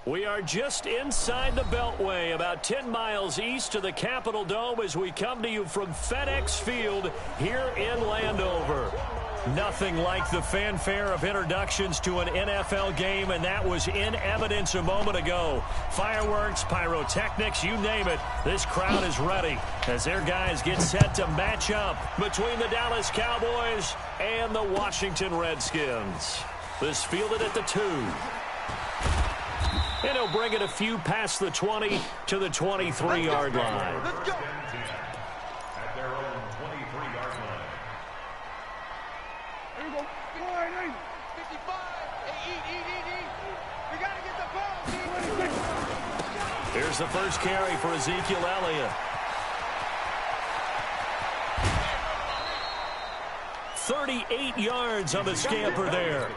We are just inside the Beltway, about 10 miles east of the Capitol Dome as we come to you from FedEx Field here in Landover. Nothing like the fanfare of introductions to an NFL game, and that was in evidence a moment ago. Fireworks, pyrotechnics, you name it. This crowd is ready as their guys get set to match up between the Dallas Cowboys and the Washington Redskins. This fielded at the 2. And he'll bring it a few past the 20 to the 23-yard line. Let's go. At their own 23-yard line. Here we go. 55. Hey, eat. We got to get the ball. Here's the first carry for Ezekiel Elliott. 38 yards on the scamper there.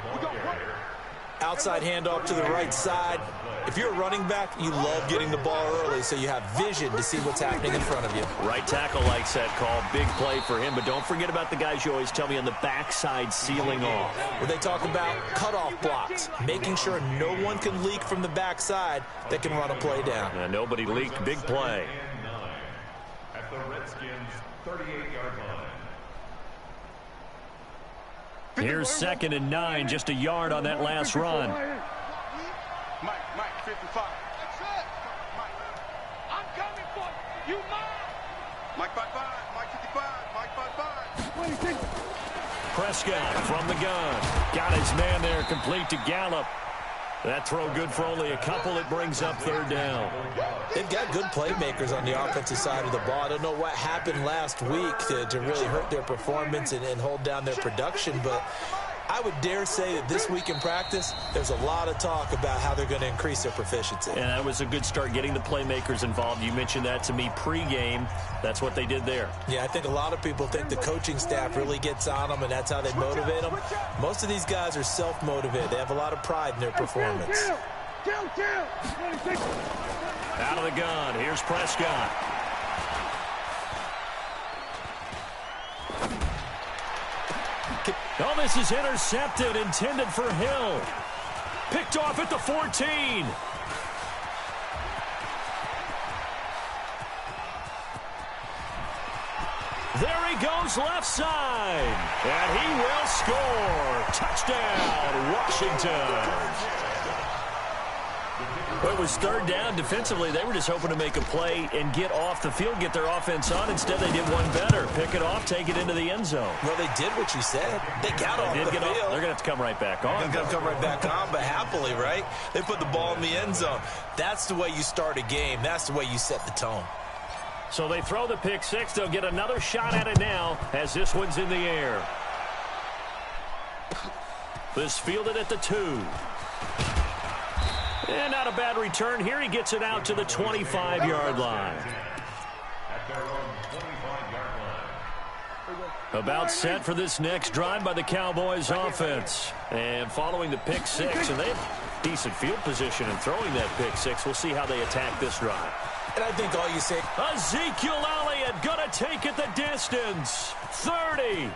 Outside handoff to the right side. If you're a running back, you love getting the ball early so you have vision to see what's happening in front of you. Right tackle likes that call. Big play for him. But don't forget about the guys you always tell me on the backside sealing off. Well, they talk about cutoff blocks, making sure no one can leak from the backside that can run a play down. And nobody leaked. Big play. At the Redskins' 38-yard line. Here's 2nd and 9, just a yard on that last run. Mike, 55. That's it. Mike, I'm coming for you. Mike 55. Mike 55. Mike 55. Prescott from the gun. Got his man there, complete to Gallup. That throw good for only a couple. It brings up 3rd down. They've got good playmakers on the offensive side of the ball. I don't know what happened last week to really hurt their performance and hold down their production, but I would dare say that this week in practice, there's a lot of talk about how they're going to increase their proficiency. And that was a good start, getting the playmakers involved. You mentioned that to me pregame. That's what they did there. Yeah, I think a lot of people think the coaching staff really gets on them, and that's how they motivate them. Most of these guys are self-motivated. They have a lot of pride in their performance. Out of the gun. Here's Prescott. Oh, this is intercepted, intended for Hill. Picked off at the 14. There he goes left side. And he will score. Touchdown, Washington. Well, it was 3rd down. Defensively, they were just hoping to make a play and get off the field, get their offense on. Instead, they did one better. Pick it off, take it into the end zone. Well, they did what you said. They got off the field. They're going to have to come right back on. They're going to come right back on, but happily, right? They put the ball in the end zone. That's the way you start a game. That's the way you set the tone. So they throw the pick 6. They'll get another shot at it now as this one's in the air. This fielded at the 2. And not a bad return here. He gets it out to the 25-yard line. About set for this next drive by the Cowboys offense. And following the pick 6, and they have decent field position in throwing that pick 6. We'll see how they attack this drive. And I think all you say, Ezekiel Elliott gonna take it the distance. 30.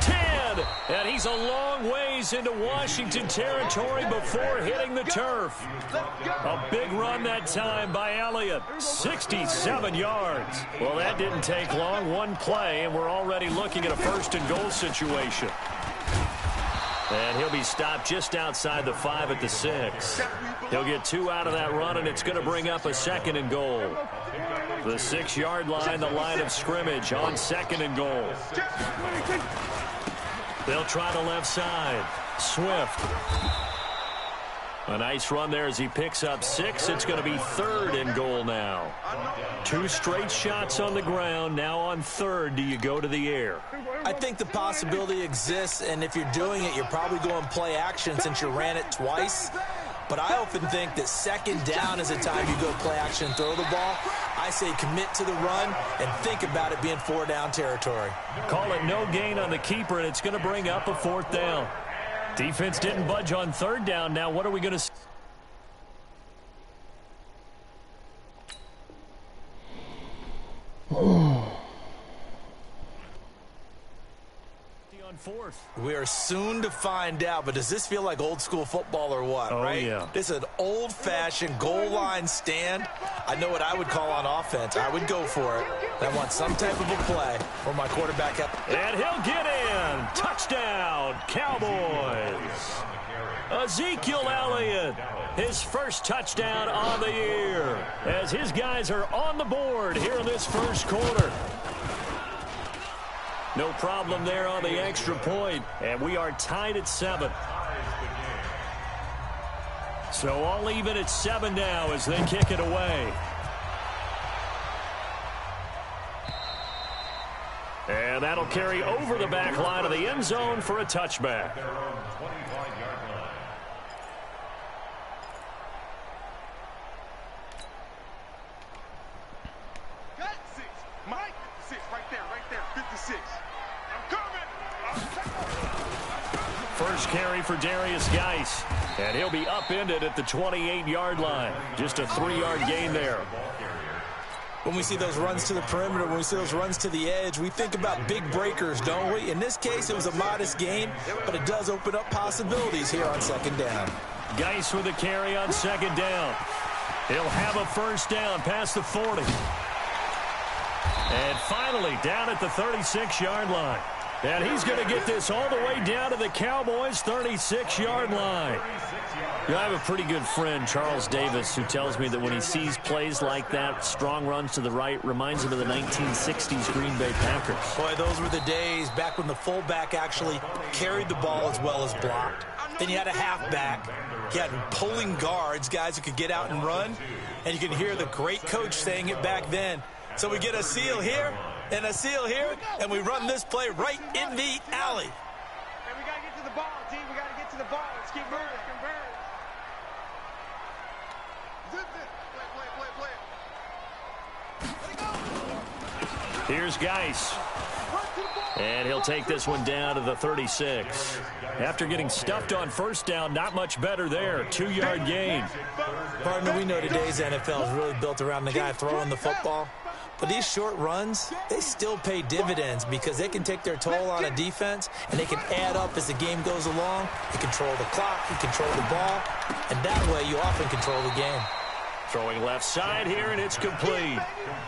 10, and he's a long ways into Washington territory before hitting the turf. A big run that time by Elliott, 67 yards. Well, that didn't take long, one play, and we're already looking at a 1st and goal situation. And he'll be stopped just outside the 5 at the 6. He'll get 2 out of that run, and it's going to bring up a 2nd and goal. The 6-yard line, the line of scrimmage on 2nd and goal. They'll try the left side. Swift. A nice run there as he picks up 6. It's going to be 3rd and goal now. 2 straight shots on the ground. Now on 3rd, do you go to the air? I think the possibility exists, and if you're doing it, you're probably going play action since you ran it twice. But I often think that 2nd down is the time you go play action and throw the ball. I say commit to the run and think about it being 4 down territory. Call it no gain on the keeper, and it's going to bring up a 4th down. Defense didn't budge on 3rd down. Now what are we going to see? On fourth. We are soon to find out, but does this feel like old school football or what, Oh, right? yeah. This is an old-fashioned goal line stand. I know what I would call on offense. I would go for it. I want some type of a play for my quarterback. And he'll get in. Touchdown, Cowboys. Ezekiel Elliott, his first touchdown on the year, as his guys are on the board here in this first quarter. No problem there on the extra point, and we are tied at 7. So all even at 7 now as they kick it away. And that'll carry over the back line of the end zone for a touchback. Their own 25-yard line. Cut 6. Mike, 6 right there, 56. I'm coming. First carry for Darius Geis, and he'll be upended at the 28-yard line. Just a 3-yard gain there. When we see those runs to the perimeter, when we see those runs to the edge, we think about big breakers, don't we? In this case, it was a modest gain, but it does open up possibilities here on second down. Geis with a carry on second down. He'll have a first down past the 40. And finally, down at the 36-yard line. And he's going to get this all the way down to the Cowboys' 36-yard line. You know, I have a pretty good friend, Charles Davis, who tells me that when he sees plays like that, strong runs to the right, reminds him of the 1960s Green Bay Packers. Boy, those were the days back when the fullback actually carried the ball as well as blocked. Then you had a halfback. You had pulling guards, guys who could get out and run. And you can hear the great coach saying it back then. So we get a seal here and a seal here, and we run this play right in the alley. And we got to get to the ball, team. We got to get to the ball. Let's keep moving. Zip it. Play. Here's Geis. And he'll take this one down to the 36. After getting stuffed on first down, not much better there. 2-yard gain. Partner, we know today's NFL is really built around the guy throwing the football. But these short runs, they still pay dividends because they can take their toll on a defense, and they can add up as the game goes along. You control the clock, you control the ball, and that way you often control the game. Throwing left side here, and it's complete.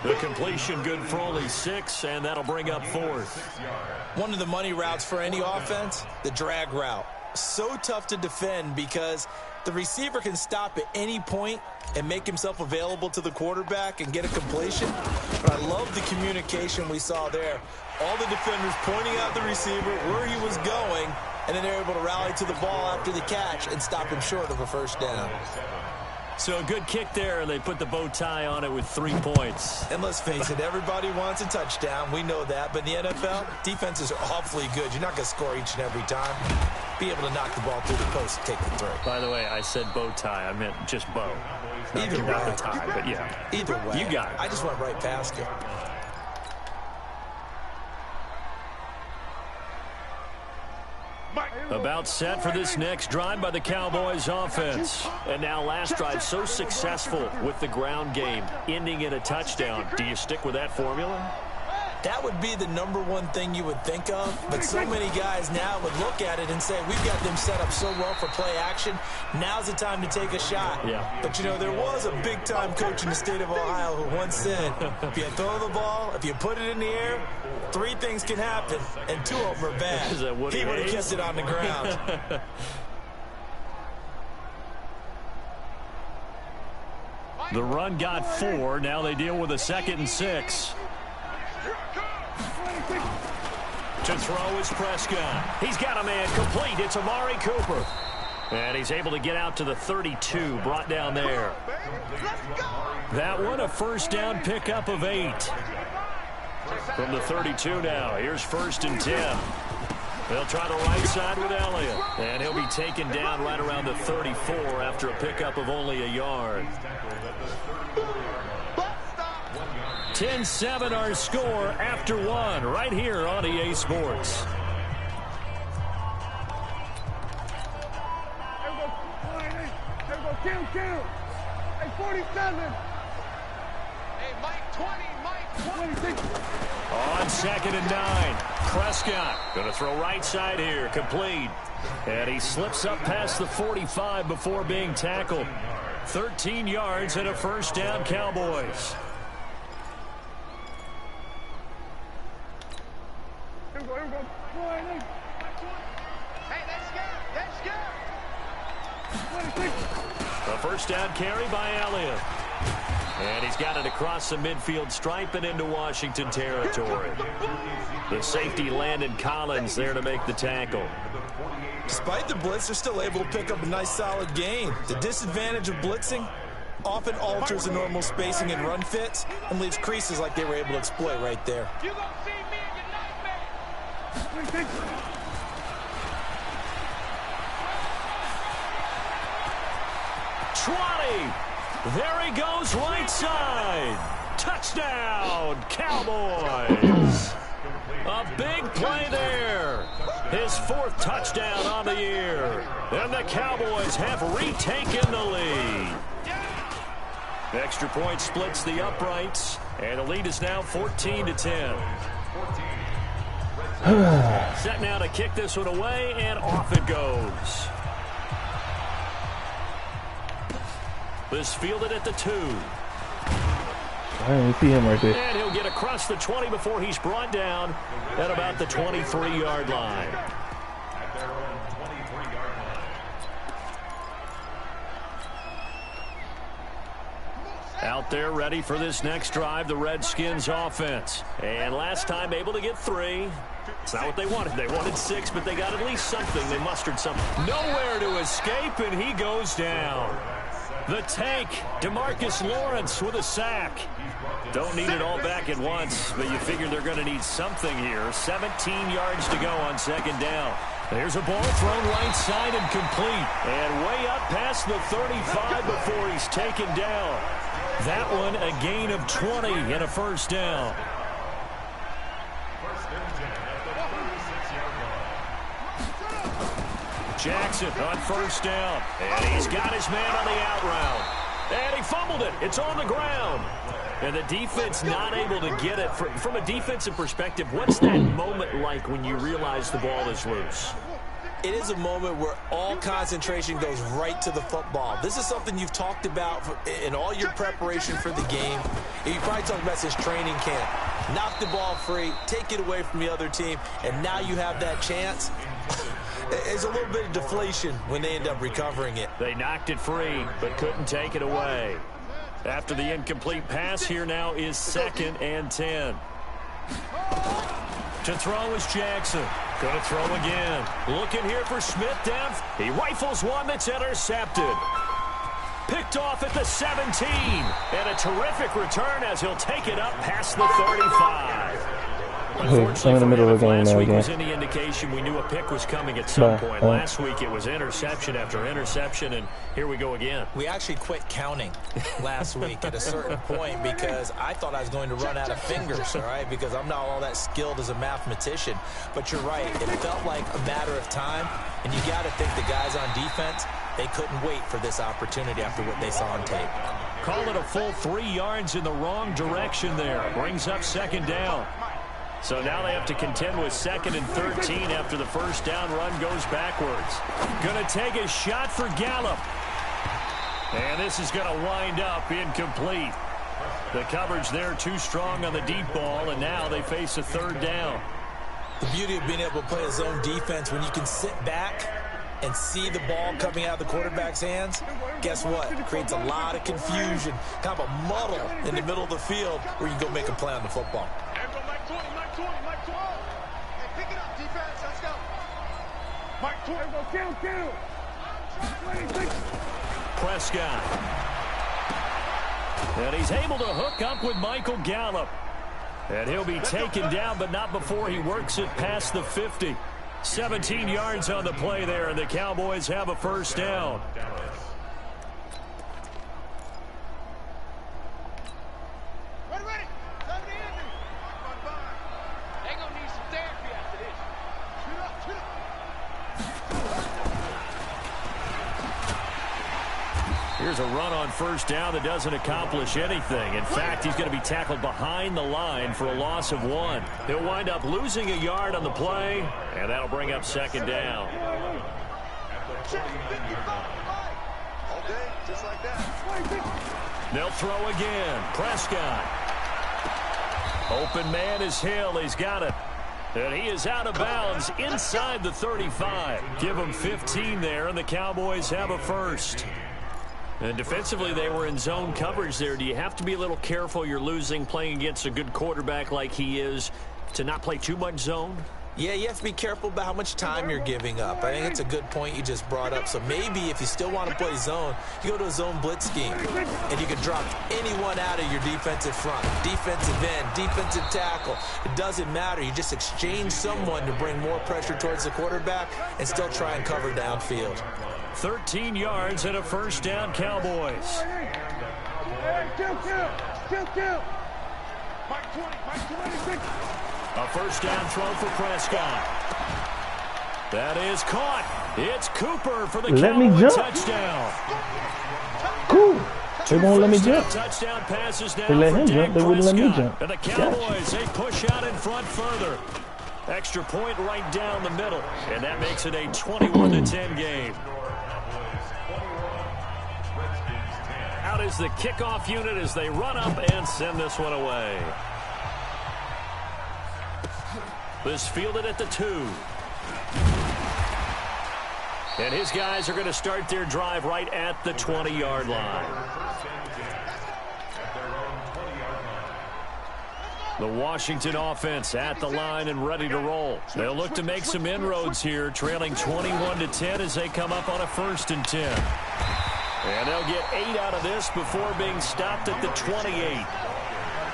The completion good for only 6, and that'll bring up 4th. One of the money routes for any offense, the drag route. So tough to defend because the receiver can stop at any point and make himself available to the quarterback and get a completion. But I love the communication we saw there. All the defenders pointing out the receiver, where he was going, and then they're able to rally to the ball after the catch and stop him short of a first down. So a good kick there, and they put the bow tie on it with 3 points. And let's face it, everybody wants a touchdown. We know that. But in the NFL, defenses are awfully good. You're not going to score each and every time. Be able to knock the ball through the post and take the throw. By the way, I said bow tie. I meant just bow. Either way. Not the tie, but yeah. Either way. You got it. I just went right past it. About set for this next drive by the Cowboys offense. And now last drive so successful with the ground game, ending in a touchdown. Do you stick with that formula? That would be the number one thing you would think of, but so many guys now would look at it and say, we've got them set up so well for play action, now's the time to take a shot. Yeah. But, you know, there was a big-time coach in the state of Ohio who once said, if you throw the ball, if you put it in the air, 3 things can happen, and 2 of them are bad. Is that Woody He would have Hayes? kept it on the ground. The run got 4. Now they deal with a 2nd and 6. To throw is Prescott. He's got a man complete. It's Amari Cooper. And he's able to get out to the 32, brought down there. That one a first down pickup of 8. From the 32 now, here's 1st and 10. They'll try the right side with Elliott. And he'll be taken down right around the 34 after a pickup of only a yard. 10-7 our score after 1 right here on EA Sports. There we go. Kill. Hey, 47. Hey, Mike. On 2nd and 9, Prescott going to throw right side here, complete. And he slips up past the 45 before being tackled. 13 yards and a first down, Cowboys. A first down carry by Elliott. And he's got it across the midfield stripe and into Washington territory. The safety Landon Collins there to make the tackle. Despite the blitz, they're still able to pick up a nice solid gain. The disadvantage of blitzing often alters the normal spacing and run fits and leaves creases like they were able to exploit right there. You gonna see me in your nightmare. There he goes right side. Touchdown, Cowboys. A big play there. His 4th touchdown on the year. And the Cowboys have retaken the lead. Extra point splits the uprights. And the lead is now 14-10. Set now to kick this one away, and off it goes. This fielded at the 2. I didn't see him right there. And he'll get across the 20 before he's brought down at about the 23-yard line. At their own 23-yard line. Out there ready for this next drive, the Redskins offense. And last time able to get 3. It's not what they wanted. They wanted 6, but they got at least something. They mustered something. Nowhere to escape, and he goes down. The tank, DeMarcus Lawrence with a sack. Don't need it all back at once, but you figure they're going to need something here. 17 yards to go on 2nd down. There's a ball thrown right side and complete. And way up past the 35 before he's taken down. That one a gain of 20 and a first down. First and 10 at the 36-yard line. Jackson on first down. And he's got his man on the out route. And he fumbled it. It's on the ground. And the defense not able to get it. From a defensive perspective, what's that moment like when you realize the ball is loose? It is a moment where all concentration goes right to the football. This is something you've talked about in all your preparation for the game. You probably talked about since training camp. Knock the ball free, take it away from the other team, and now you have that chance. There's a little bit of deflation when they end up recovering it. They knocked it free, but couldn't take it away. After the incomplete pass, here now is 2nd and 10. To throw is Jackson. Going to throw again. Looking here for Smith down. He rifles one that's intercepted. Picked off at the 17. And a terrific return as he'll take it up past the 35. I'm in the middle of the game last now week again. was any indication, we knew a pick was coming at some point. Last week it was interception after interception, and here we go again. We actually quit counting last week at a certain point because I thought I was going to run out of fingers, all right, because I'm not all that skilled as a mathematician. But you're right. It felt like a matter of time, and you got to think the guys on defense, they couldn't wait for this opportunity after what they saw on tape. Call it a full 3 yards in the wrong direction there. Brings up 2nd down. So now they have to contend with 2nd and 13 after the first down run goes backwards. Going to take a shot for Gallup. And this is going to wind up incomplete. The coverage there too strong on the deep ball, and now they face a 3rd down. The beauty of being able to play a zone defense when you can sit back and see the ball coming out of the quarterback's hands, guess what? It creates a lot of confusion, kind of a muddle in the middle of the field where you can go make a play on the football. Mike 20. Hey, pick it up, defense. Let's go. Mike 20. Kill. Prescott. And he's able to hook up with Michael Gallup. And he'll be taken down, but not before he works it past the 50. 17 yards on the play there, and the Cowboys have a first down. Ready. 70 Andrew. They're going to need some therapy after this. Shoot up. Here's a run on first down that doesn't accomplish anything. In fact, he's going to be tackled behind the line for a loss of 1. He'll wind up losing a yard on the play, and that'll bring up second down. Okay, just like that. They'll throw again. Prescott. Open man is Hill. He's got it. And he is out of bounds inside the 35. Give him 15 there, and the Cowboys have a first. And defensively, they were in zone coverage there. Do you have to be a little careful? You're losing, playing against a good quarterback like he is, to not play too much zone? Yeah, you have to be careful about how much time you're giving up. I think it's a good point you just brought up. So maybe if you still want to play zone, you go to a zone blitz scheme. And you can drop anyone out of your defensive front. Defensive end, defensive tackle. It doesn't matter. You just exchange someone to bring more pressure towards the quarterback and still try and cover downfield. 13 yards and a first down, Cowboys. A first down throw for Prescott. That is caught. It's Cooper for the Cowboys touchdown. Cool. They won't let me jump. Touchdown passes now. They let him jump. They wouldn't let me jump. And the Cowboys, they push out in front further. Extra point right down the middle. And that makes it a 21-10 game. Out is the kickoff unit as they run up and send this one away. This fielded at the 2. And his guys are going to start their drive right at the 20-yard line. The Washington offense at the line and ready to roll. They'll look to make some inroads here, trailing 21-10 as they come up on a 1st and 10. And they'll get 8 out of this before being stopped at the 28.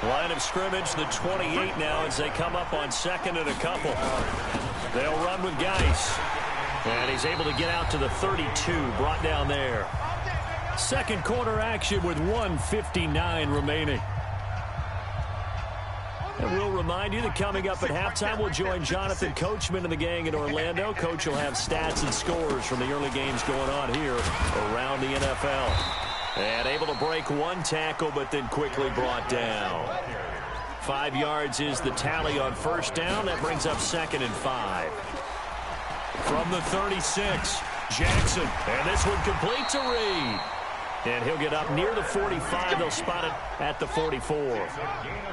Line of scrimmage, the 28 now as they come up on 2nd and a couple. They'll run with Geis. And he's able to get out to the 32, brought down there. Second quarter action with 1:59 remaining. And we'll remind you that coming up at halftime, we'll join Jonathan Coachman and the gang in Orlando. Coach will have stats and scores from the early games going on here around the NFL. And able to break one tackle, but then quickly brought down. 5 yards is the tally on first down. That brings up 2nd and 5. From the 36, Jackson. And this one complete to Reed. And he'll get up near the 45. They'll spot it at the 44.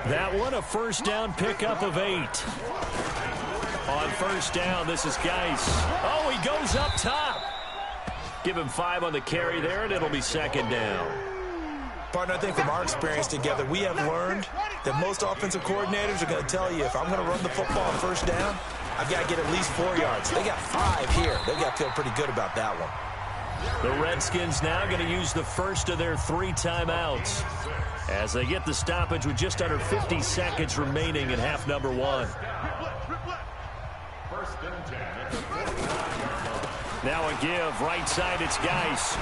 That one, a first down pickup of 8. On first down, this is Geis. Oh, he goes up top. Give him 5 on the carry there, and it'll be 2nd down. Partner, I think from our experience together, we have learned that most offensive coordinators are going to tell you, if I'm going to run the football on first down, I've got to get at least 4 yards. They got 5 here. They've got to feel pretty good about that one. The Redskins now going to use the first of their 3 timeouts as they get the stoppage with just under 50 seconds remaining in half number 1. Now a give, right side, it's Geis.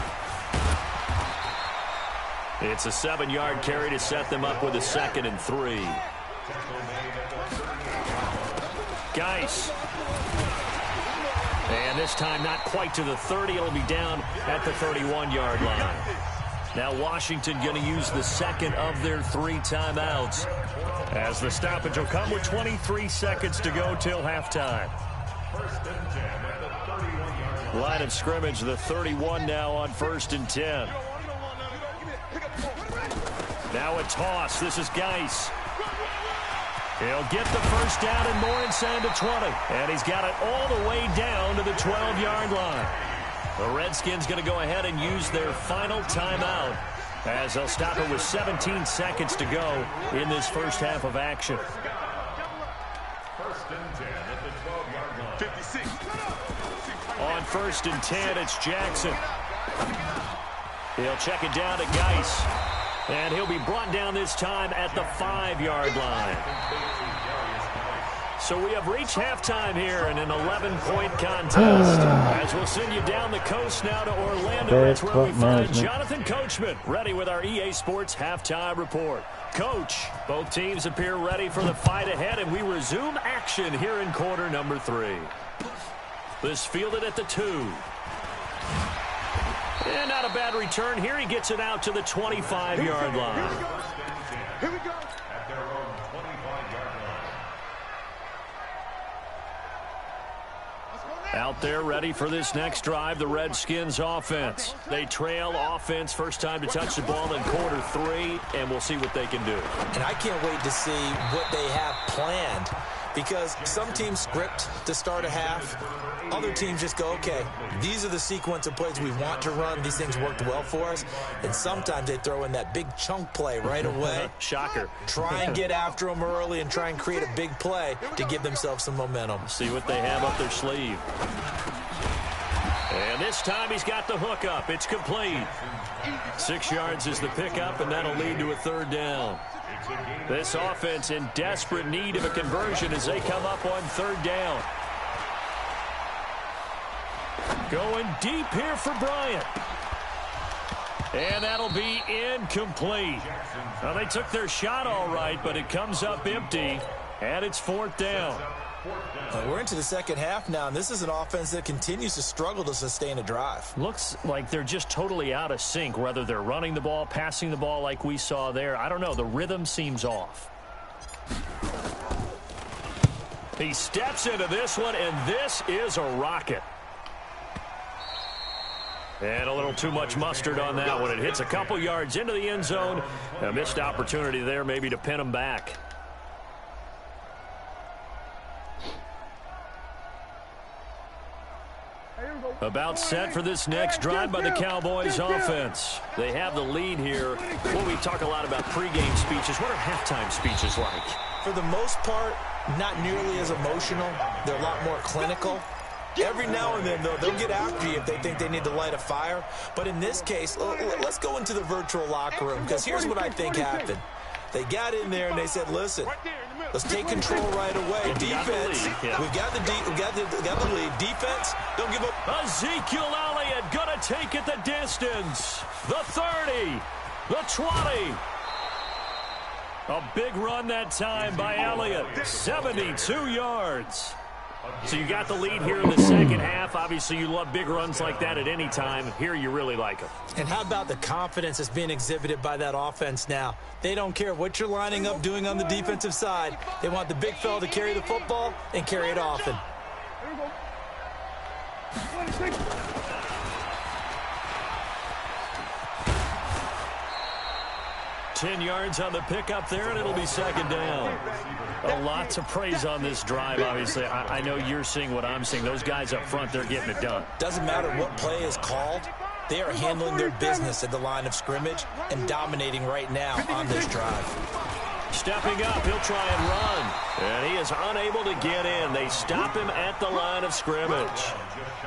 It's a 7-yard carry to set them up with a 2nd and 3. Geis. And this time not quite to the 30. It'll be down at the 31-yard line. Now Washington going to use the 2nd of their 3 timeouts as the stoppage will come with 23 seconds to go till halftime. Line of scrimmage, the 31 now on 1st and 10. Now a toss. This is Geis. He'll get the first down and more inside the 20. And he's got it all the way down to the 12-yard line. The Redskins going to go ahead and use their final timeout as they'll stop it with 17 seconds to go in this first half of action. 1st and 10 at the 12-yard line. 56. On 1st and 10, it's Jackson. He'll check it down to Geis. And he'll be brought down this time at the 5-yard line. So we have reached halftime here in an 11-point contest. As we'll send you down the coast now to Orlando. That's where we find Jonathan Coachman, ready with our EA Sports halftime report. Coach, both teams appear ready for the fight ahead, and we resume action here in quarter number 3. This fielded at the 2. And not a bad return here. He gets it out to the 25-yard line. Here we go. At their own 25-yard line. Out there ready for this next drive, the Redskins offense. They trail offense, first time to touch the ball in quarter 3, and we'll see what they can do. And I can't wait to see what they have planned, because some teams script to start a half. Other teams just go, okay, these are the sequence of plays we want to run. These things worked well for us. And sometimes they throw in that big chunk play right away. Shocker. Try and get after them early and try and create a big play to give themselves some momentum. See what they have up their sleeve. And this time he's got the hook up. It's complete. 6 yards is the pickup, and that'll lead to a third down. This offense in desperate need of a conversion as they come up on third down. Going deep here for Bryant. And that'll be incomplete. Well, they took their shot all right, but it comes up empty, and it's fourth down. We're into the second half now, and this is an offense that continues to struggle to sustain a drive. Looks like they're just totally out of sync, whether they're running the ball, passing the ball like we saw there. I don't know. The rhythm seems off. He steps into this one, and this is a rocket. And a little too much mustard on that one. It hits a couple yards into the end zone. A missed opportunity there maybe to pin him back. About set for this next drive by the Cowboys offense. They have the lead here. Well, we talk a lot about pregame speeches. What are halftime speeches like? For the most part, not nearly as emotional. They're a lot more clinical. Every now and then, though, they'll get after you if they think they need to light a fire. But in this case, let's go into the virtual locker room, because here's what I think happened. They got in there and they said, listen, let's take control right away. Defense, we've got the lead. Defense, don't give up. Ezekiel Elliott going to take it the distance. The 30, the 20. A big run that time by Elliott. 72 yards. So you got the lead here in the second half. Obviously, you love big runs like that at any time. Here, you really like them. And how about the confidence that's being exhibited by that offense now? They don't care what you're lining up doing on the defensive side. They want the big fella to carry the football and carry it often. 10 yards on the pickup there, and it'll be second down. A lot to praise on this drive, obviously. I know you're seeing what I'm seeing. Those guys up front, they're getting it done. Doesn't matter what play is called. They are handling their business at the line of scrimmage and dominating right now on this drive. Stepping up, he'll try and run. And he is unable to get in. They stop him at the line of scrimmage.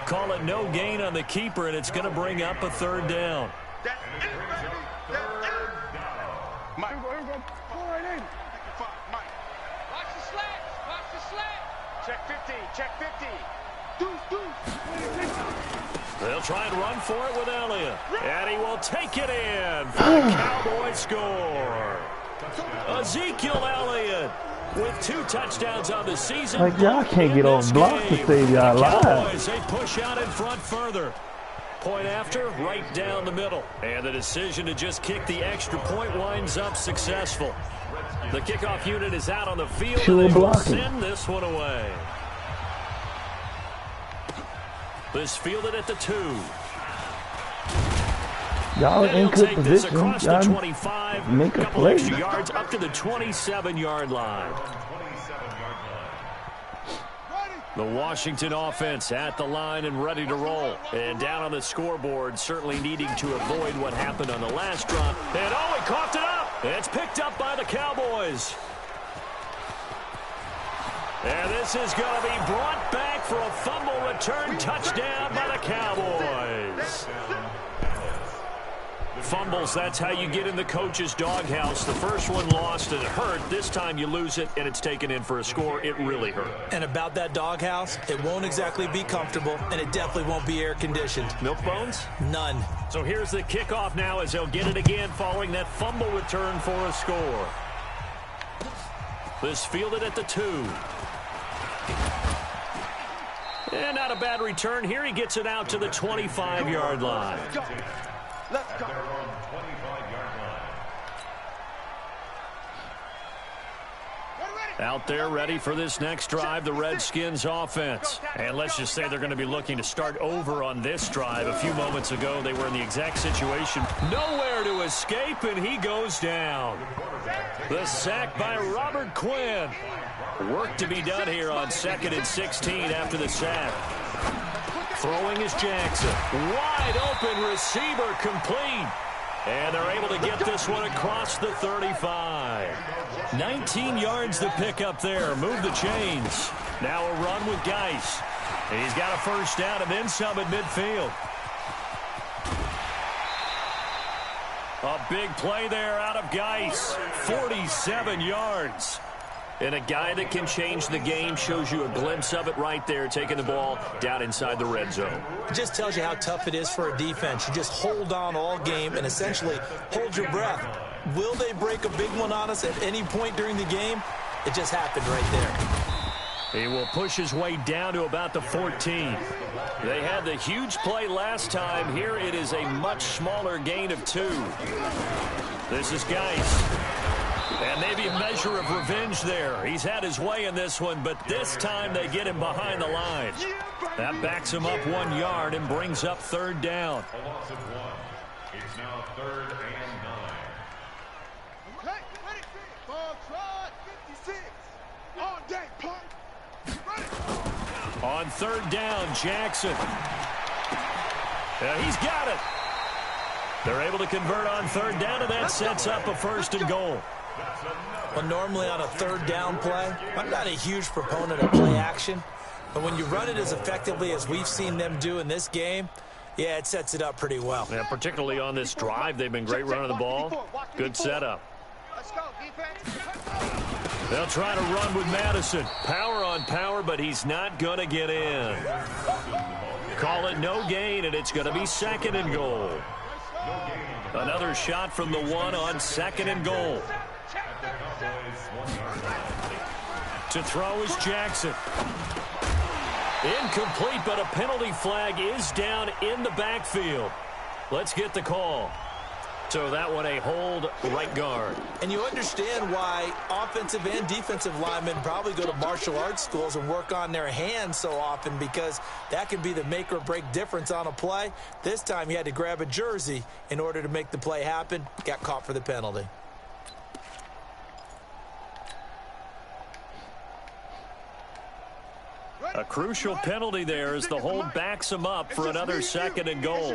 Call it no gain on the keeper, and it's going to bring up a third down. Mike. Here we go. Pull right in. Mike. Watch the slant. Watch the slant. Check 50. Check 50. They'll try and run for it with Elliott. And he will take it in for the Cowboys score. Ezekiel Elliott with 2 touchdowns on the season. Like, y'all can't get on block to save y'all lives. Cowboys, they push out in front further. Point after, right down the middle. And the decision to just kick the extra point winds up successful. The kickoff unit is out on the field, and they will send this one away. This fielded at the 2. Y'all in good position. Across the 25, make a couple play. extra yards up to the 27-yard line. The Washington offense at the line and ready to roll. And down on the scoreboard, certainly needing to avoid what happened on the last drop. And oh, he coughed it up. It's picked up by the Cowboys. And this is going to be brought back for a fumble return touchdown by the Cowboys. Fumbles, that's how you get in the coach's doghouse. The first one lost and it hurt. This time you lose it and it's taken in for a score. It really hurt. And about that doghouse, it won't exactly be comfortable, and it definitely won't be air-conditioned. Milk bones? None. So here's the kickoff now as they'll get it again following that fumble return for a score. This fielded at the 2. And not a bad return here. He gets it out to the 25-yard line. Let's go. Let's At go. their own 25-yard line. Out there ready for this next drive, the Redskins offense. And let's just say they're going to be looking to start over on this drive. A few moments ago, they were in the exact situation. Nowhere to escape, and he goes down. The sack by Robert Quinn. Work to be done here on 2nd and 16 after the sack. Throwing is Jackson. Wide open receiver complete. And they're able to get this one across the 35. 19 yards to pick up there. Move the chains. Now a run with Geis. He's got a first down and then some at midfield. A big play there out of Geis. 47 yards. And a guy that can change the game, shows you a glimpse of it right there, taking the ball down inside the red zone. It just tells you how tough it is for a defense. You just hold on all game and essentially hold your breath. Will they break a big one on us at any point during the game? It just happened right there. He will push his way down to about the 14. They had the huge play last time. Here it is a much smaller gain of 2. This is Geis. And maybe a measure of revenge there. He's had his way in this one, but this time they get him behind the line. That backs him up 1 yard and brings up 3rd down. A loss of 1. It's now 3rd and 9. Okay, ready? Ball trot, 56. All day, punt. Ready? On 3rd down, Jackson. He's got it. They're able to convert on 3rd down, and that sets up a 1st and goal. Well, normally on a 3rd down play, I'm not a huge proponent of play action. But when you run it as effectively as we've seen them do in this game, yeah, it sets it up pretty well. Yeah, particularly on this drive, they've been great running the ball. Good setup. Let's go, defense. They'll try to run with Madison. Power on power, but he's not going to get in. Call it no gain, and it's going to be 2nd and goal. Another shot from the 1 on 2nd and goal. To throw is Jackson. Incomplete, but a penalty flag is down in the backfield. Let's get the call. So that one a hold right guard. And you understand why offensive and defensive linemen probably go to martial arts schools and work on their hands so often, because that can be the make or break difference on a play. This time he had to grab a jersey in order to make the play happen. Got caught for the penalty. A crucial penalty there as the hold backs him up for another 2nd and goal.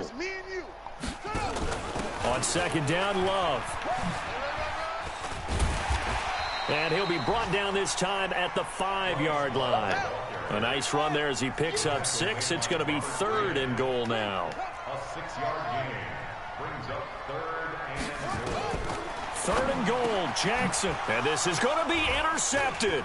On 2nd down, Love. And he'll be brought down this time at the 5-yard line. A nice run there as he picks up 6. It's going to be 3rd and goal now. A 6-yard gain brings up 3rd and goal. 3rd and goal, Jackson. And this is going to be intercepted.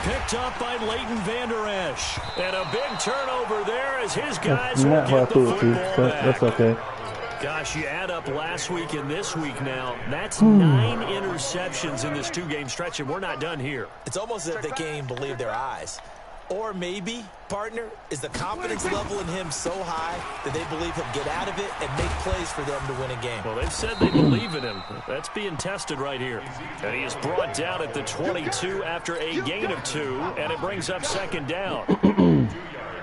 Picked up by Leighton Vander Esch. And a big turnover there as his guys will get the football back. That's okay. Gosh, you add up last week and this week now, that's 9 interceptions in this 2-game stretch, and we're not done here. It's almost as if they can't even believe their eyes. Or maybe, partner, is the confidence level in him so high that they believe he'll get out of it and make plays for them to win a game. Well, they've said they believe in him. That's being tested right here. And he is brought down at the 22 after a gain of 2, and it brings up 2nd down.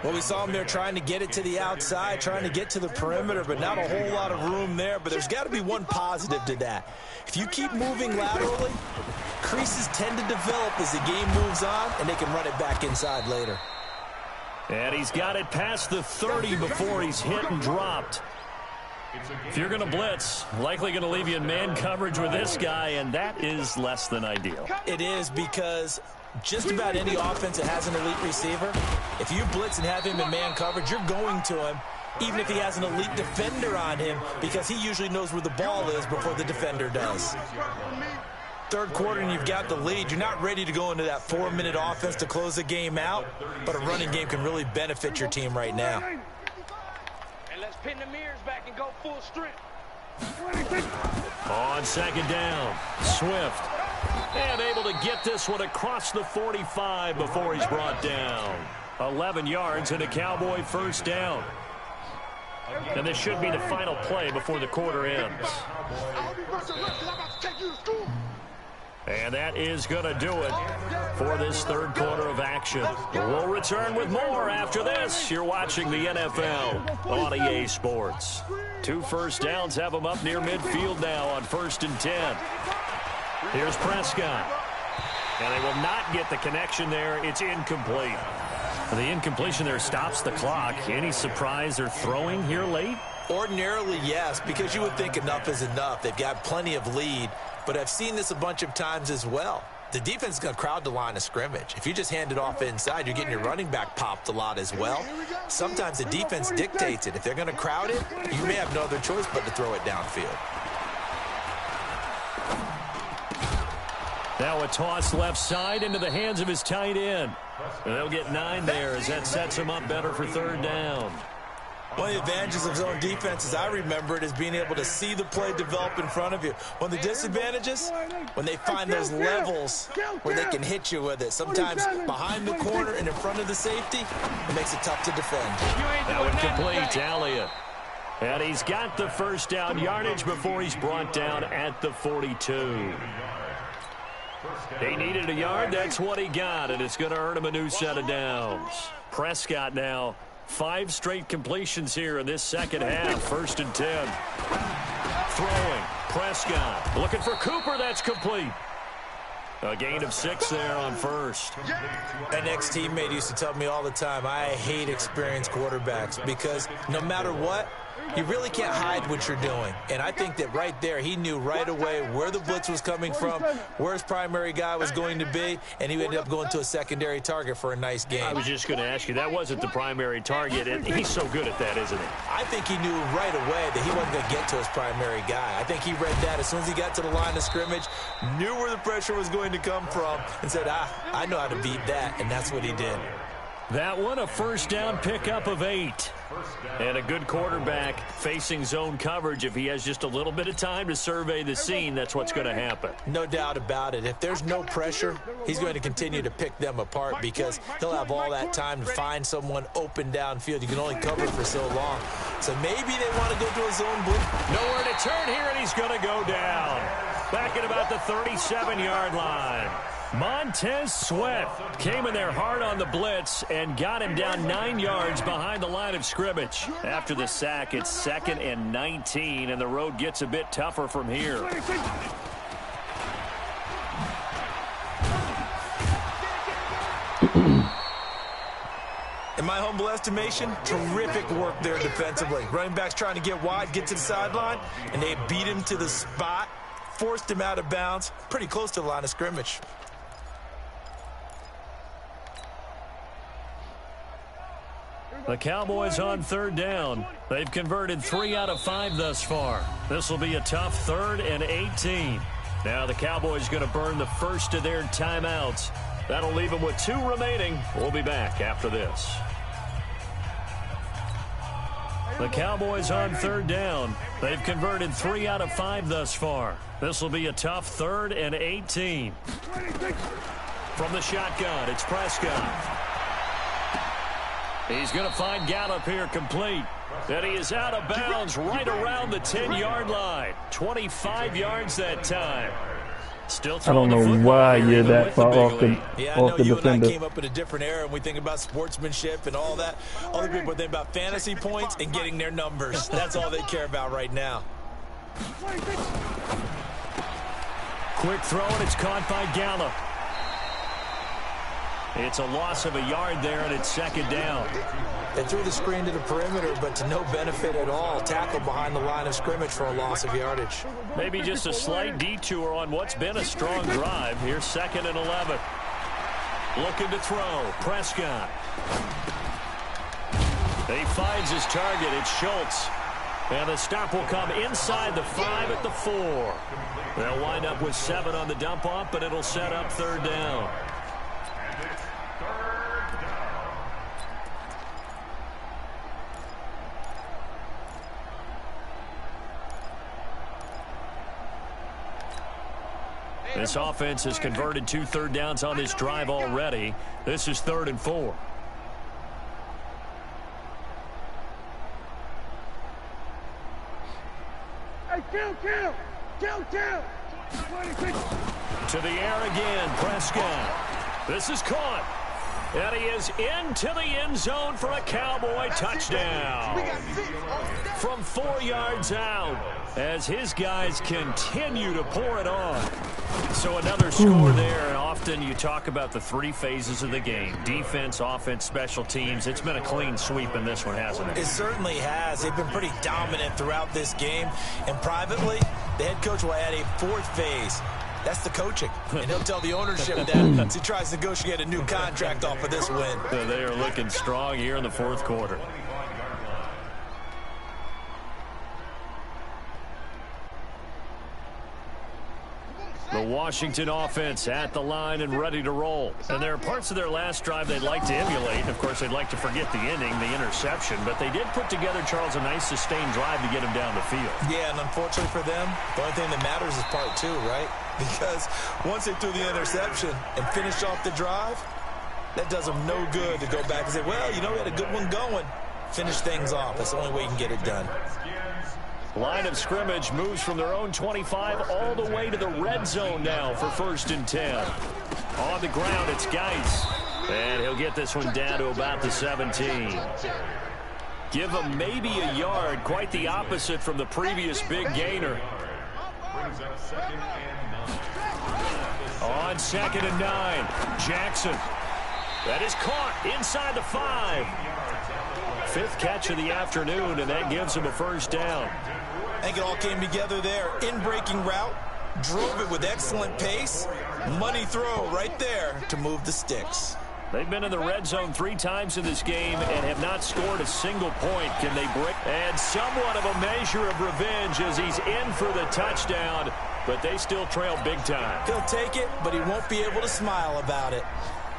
Well, we saw him there trying to get it to the outside, trying to get to the perimeter, but not a whole lot of room there. But there's got to be one positive to that. If you keep moving laterally, creases tend to develop as the game moves on, and they can run it back inside later. And he's got it past the 30 before he's hit and dropped. If you're going to blitz, likely going to leave you in man coverage with this guy, and that is less than ideal. It is, because just about any offense that has an elite receiver, if you blitz and have him in man coverage, you're going to him, even if he has an elite defender on him, because he usually knows where the ball is before the defender does. 3rd quarter and you've got the lead. You're not ready to go into that 4-minute offense to close the game out, but a running game can really benefit your team right now. And let's pin the mirrors back and go full strength. On 2nd down, Swift. And able to get this one across the 45 before he's brought down. 11 yards and a Cowboy first down. And this should be the final play before the quarter ends. And that is going to do it for this third quarter of action. We'll return with more after this. You're watching the NFL on EA Sports. 2 first downs have them up near midfield now on 1st and 10. Here's Prescott. And they will not get the connection there. It's incomplete. The incompletion there stops the clock. Any surprise they're throwing here late? Ordinarily, yes, because you would think enough is enough. They've got plenty of lead. But I've seen this a bunch of times as well. The defense is going to crowd the line of scrimmage. If you just hand it off inside, you're getting your running back popped a lot as well. Sometimes the defense dictates it. If they're going to crowd it, you may have no other choice but to throw it downfield. Now a toss left side into the hands of his tight end. And they'll get 9 there as that sets him up better for 3rd down. One of the advantages of zone defense, as I remember it, is being able to see the play develop in front of you. One of the disadvantages, when they find those levels where they can hit you with it. Sometimes behind the corner and in front of the safety, it makes it tough to defend. That one complete to Elliott. And he's got the first down yardage before he's brought down at the 42. He needed a yard. That's what he got, and it's going to earn him a new set of downs. Prescott now. 5 straight completions here in this second half. 1st and 10. Throwing. Prescott. Looking for Cooper. That's complete. A gain of 6 there on 1st. An ex-teammate used to tell me all the time, I hate experienced quarterbacks because no matter what, you really can't hide what you're doing. And I think that right there, he knew right away where the blitz was coming from, where his primary guy was going to be, and he ended up going to a secondary target for a nice game. I was just going to ask you, that wasn't the primary target, and he's so good at that, isn't he? I think he knew right away that he wasn't going to get to his primary guy. I think he read that as soon as he got to the line of scrimmage, knew where the pressure was going to come from, and said, I know how to beat that, and that's what he did. That one, a first down pickup of 8. And a good quarterback facing zone coverage. If he has just a little bit of time to survey the scene, that's what's going to happen. No doubt about it. If there's no pressure, he's going to continue to pick them apart because he'll have all that time to find someone open downfield. You can only cover for so long. So maybe they want to go to a zone blitz. Nowhere to turn here, and he's going to go down. Back at about the 37-yard line. Montez Sweat came in there hard on the blitz and got him down 9 yards behind the line of scrimmage. After the sack, it's 2nd and 19, and the road gets a bit tougher from here. In my humble estimation, terrific work there defensively. Running backs trying to get wide, get to the sideline, and they beat him to the spot, forced him out of bounds, pretty close to the line of scrimmage. The Cowboys on 3rd down. They've converted 3 out of 5 thus far. This will be a tough 3rd and 18. Now the Cowboys going to burn the first of their timeouts. That'll leave them with 2 remaining. We'll be back after this. The Cowboys on 3rd down. They've converted 3 out of 5 thus far. This will be a tough 3rd and 18. From the shotgun, it's Prescott. He's going to find Gallup here complete. And he is out of bounds right around the 10-yard line. 25 yards that time. Still I don't know why you're that far off the defender. Yeah, I know you and I came up in a different era, and we think about sportsmanship and all that. Other people think about fantasy points and getting their numbers. That's all they care about right now. Quick throw, and it's caught by Gallup. It's a loss of a yard there, and it's 2nd down. They threw the screen to the perimeter, but to no benefit at all. Tackled behind the line of scrimmage for a loss of yardage. Maybe just a slight detour on what's been a strong drive. Here's 2nd and 11. Looking to throw. Prescott. He finds his target. It's Schultz. And the stop will come inside the 5 at the 4. They'll wind up with 7 on the dump-off, but it'll set up 3rd down. This offense has converted 2 third downs on this drive already. This is 3rd and 4. To the air again, Prescott. This is caught. And he is into the end zone for a Cowboy touchdown. From 4 yards out, as his guys continue to pour it on. So another score there, and often you talk about the 3 phases of the game. Defense, offense, special teams. It's been a clean sweep in this one, hasn't it? It certainly has. They've been pretty dominant throughout this game. And privately, the head coach will add a 4th phase. That's the coaching. And he'll tell the ownership that as he tries to negotiate a new contract off of this win. So they are looking strong here in the 4th quarter. The Washington offense at the line and ready to roll. And there are parts of their last drive they'd like to emulate. Of course, they'd like to forget the ending, the interception. But they did put together, Charles, a nice sustained drive to get him down the field. Yeah, and unfortunately for them, the only thing that matters is part 2, right? Because once they threw the interception and finished off the drive, that does them no good to go back and say, well, you know, we had a good one going. Finish things off. That's the only way you can get it done. Line of scrimmage moves from their own 25 all the way to the red zone now for 1st and 10. On the ground, it's Geis. And he'll get this one down to about the 17. Give him maybe a yard, quite the opposite from the previous big gainer. On 2nd and 9, Jackson. That is caught inside the 5. 5th catch of the afternoon, and that gives him a 1st down. I think it all came together there. In-breaking route, drove it with excellent pace. Money throw right there to move the sticks. They've been in the red zone 3 times in this game and have not scored a single point. Can they break? And somewhat of a measure of revenge as he's in for the touchdown, but they still trail big time. He'll take it, but he won't be able to smile about it.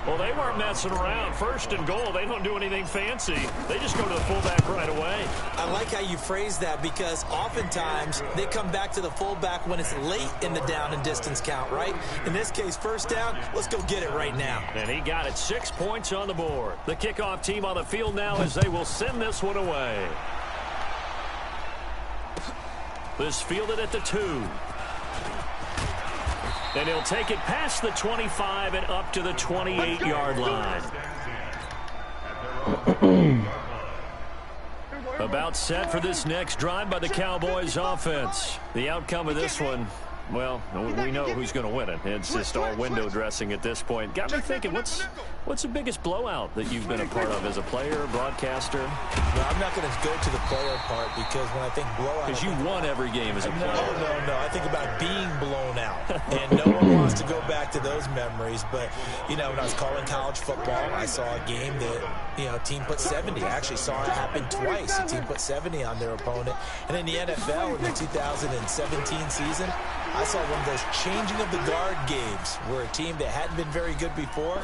Well, they weren't messing around. 1st and goal, they don't do anything fancy. They just go to the fullback right away. I like how you phrase that because oftentimes they come back to the fullback when it's late in the down and distance count, right? In this case, 1st down, let's go get it right now. And he got it. 6 points on the board. The kickoff team on the field now as they will send this one away. This fielded at the 2. And he'll take it past the 25 and up to the 28-yard line. About set for this next drive by the Cowboys offense. The outcome of this one, well, we know who's going to win it. It's just all window dressing at this point. Got me thinking, what's the biggest blowout that you've been a part of as a player, broadcaster? No, I'm not going to go to the player part because when I think blowout... Because you won every game as a player. No. I think about being blown out. And no one wants to go back to those memories. But, you know, when I was calling college football, I saw a game that, you know, a team put 70. I actually saw it happen twice. A team put 70 on their opponent. And in the NFL in the 2017 season, I saw one of those changing of the guard games where a team that hadn't been very good before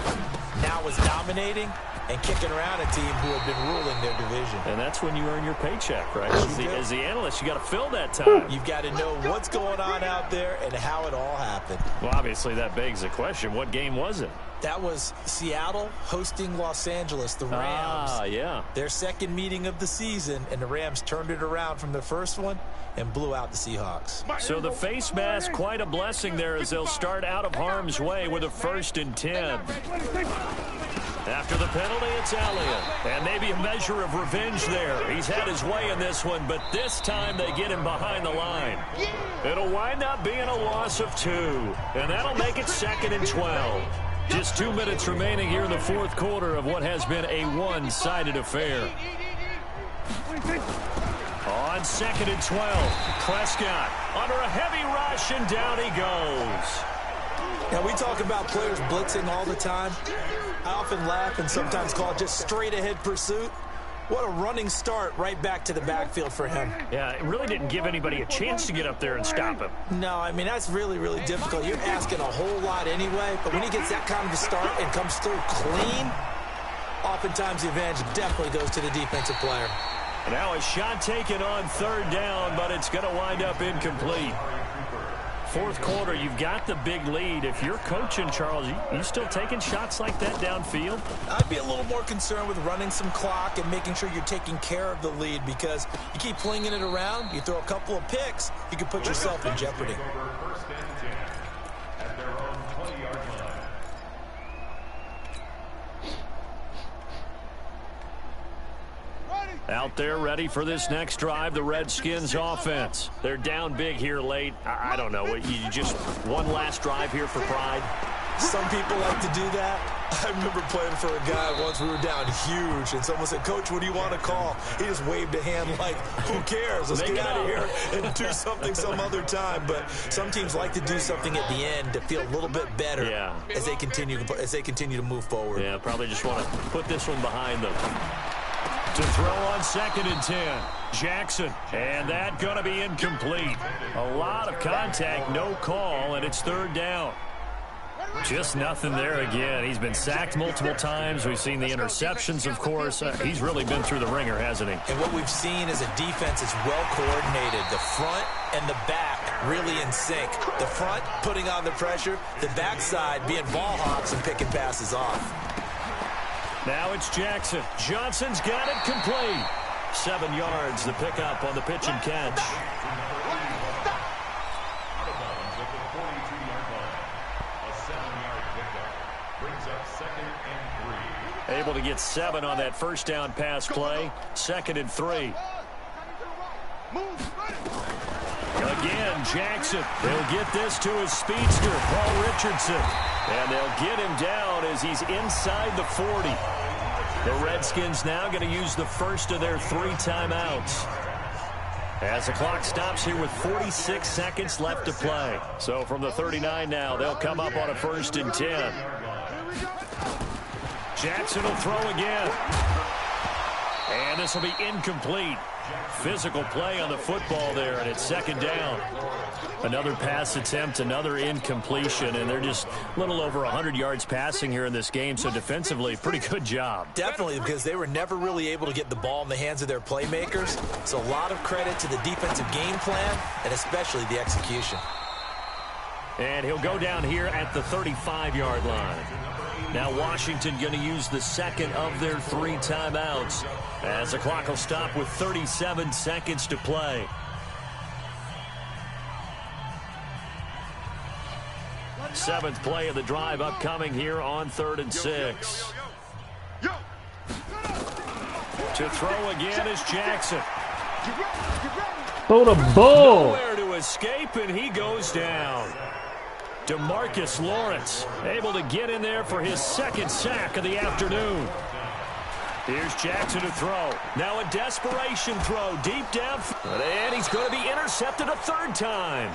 now was dominating and kicking around a team who had been ruling their division. And that's when you earn your paycheck, right? As the analyst, you got to fill that time. You've got to know what's going on out there and how it all happened. Well, obviously that begs the question, what game was it? That was Seattle hosting Los Angeles, the Rams. Ah, yeah. Their 2nd meeting of the season, and the Rams turned it around from their 1st one and blew out the Seahawks. So the face mask, quite a blessing there as they'll start out of harm's way with a 1st and 10. After the penalty, it's Elliott. And maybe a measure of revenge there. He's had his way in this one, but this time they get him behind the line. It'll wind up being a loss of 2, and that'll make it 2nd and 12. Just 2 minutes remaining here in the 4th quarter of what has been a one-sided affair. On 2nd and 12, Prescott under a heavy rush, and down he goes. Now, we talk about players blitzing all the time. I often laugh and sometimes call it just straight-ahead pursuit. What a running start right back to the backfield for him. Yeah, it really didn't give anybody a chance to get up there and stop him. No, I mean, that's really, really difficult. You're asking a whole lot anyway, but when he gets that kind of a start and comes through clean, oftentimes the advantage definitely goes to the defensive player. Now a shot taken on 3rd down, but it's going to wind up incomplete. Fourth quarter, you've got the big lead. If you're coaching, Charles, you still taking shots like that downfield? I'd be a little more concerned with running some clock and making sure you're taking care of the lead, because you keep flinging it around, you throw a couple of picks, you can put yourself in jeopardy. First and 10 at their own 20-yard line. Out there ready for this next drive, the Redskins offense. They're down big here late. I don't know. You just one last drive here for pride? Some people like to do that. I remember playing for a guy once. We were down huge, and someone said, "Coach, what do you want to call?" He just waved a hand like, "Who cares? Let's get out of here and do something some other time." But some teams like to do something at the end to feel a little bit better as they continue to move forward. Yeah, probably just want to put this one behind them. To throw on 2nd and 10. Jackson, and that going to be incomplete. A lot of contact, no call, and it's 3rd down. Just nothing there again. He's been sacked multiple times. We've seen the interceptions, of course. He's really been through the ringer, hasn't he? And what we've seen is a defense that's well coordinated. The front and the back really in sync. The front putting on the pressure, the backside being ball hawks and picking passes off. Now it's Jackson. Johnson's got it complete. 7 yards, the pickup on the pitch and catch. Able to get 7 on that first down pass play. 2nd and 3. Again, Jackson. They'll get this to his speedster, Paul Richardson. And they'll get him down as he's inside the 40. The Redskins now going to use the first of their 3 timeouts. As the clock stops here with 46 seconds left to play. So from the 39 now, they'll come up on a 1st and 10. Jackson will throw again. And this will be incomplete. Physical play on the football there, and it's 2nd down. Another pass attempt, another incompletion, and they're just a little over 100 yards passing here in this game, so defensively, pretty good job. Definitely, because they were never really able to get the ball in the hands of their playmakers, so a lot of credit to the defensive game plan, and especially the execution. And he'll go down here at the 35-yard line. Now Washington going to use the 2nd of their 3 timeouts, as the clock will stop with 37 seconds to play. Seventh play of the drive upcoming here on 3rd and 6. To throw again is Jackson. Throw the ball. Nowhere to escape, and he goes down. DeMarcus Lawrence able to get in there for his 2nd sack of the afternoon. Here's Jackson to throw. Now a desperation throw deep down. And he's going to be intercepted a 3rd time.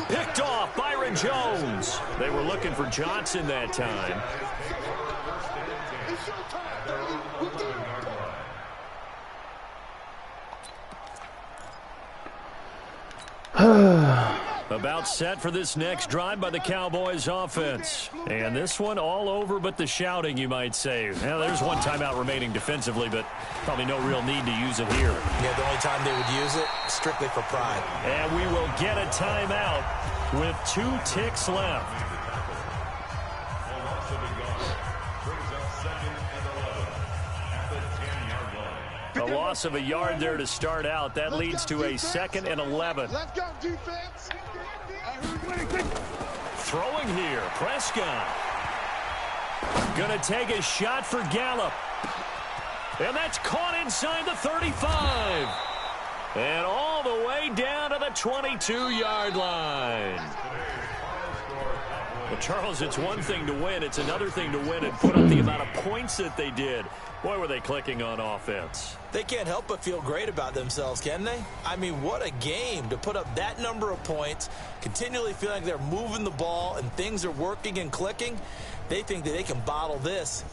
Picked off Byron Jones. They were looking for Johnson that time. About set for this next drive by the Cowboys offense. And this one all over but the shouting, you might say. Well, there's 1 timeout remaining defensively, but probably no real need to use it here. Yeah, the only time they would use it, strictly for pride. And we will get a timeout with 2 ticks left. A loss of a yard there to start out. That leads to a 2nd and 11. Let's go, defense. Throwing here, Prescott. Gonna take a shot for Gallup. And that's caught inside the 35. And all the way down to the 22-yard line. Well, Charles, it's one thing to win. It's another thing to win and put up the amount of points that they did. Boy, were they clicking on offense. They can't help but feel great about themselves, can they? I mean, what a game to put up that number of points, continually feeling like they're moving the ball and things are working and clicking. They think that they can bottle this